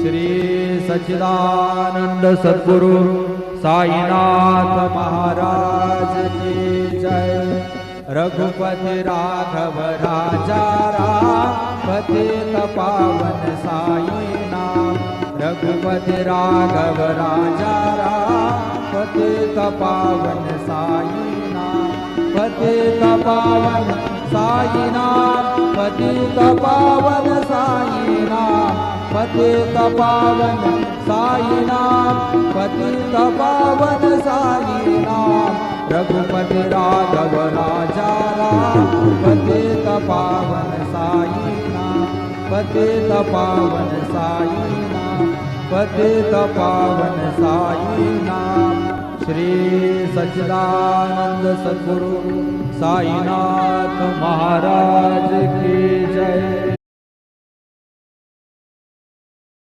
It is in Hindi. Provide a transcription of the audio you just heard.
श्री सच्चिदानंद सद्गुरु साईनाथ महाराज की जय। रघुपति राघव राजा राम पतित पावन साई नाम। रघुपति राघव राजा राम पतित पावन साई नाम। पतित पावन साई नाम। पतित पावन साई नाम। पतित पावन साई नाम। पतित पावन साई नाम। रघुपति राघव राजा राम पतित पावन साई नाम। पतित पावन साई नाम। पतित पावन साई नाम। श्री सच्चिदानंद सद्गुरु साईनाथ महाराज की जय।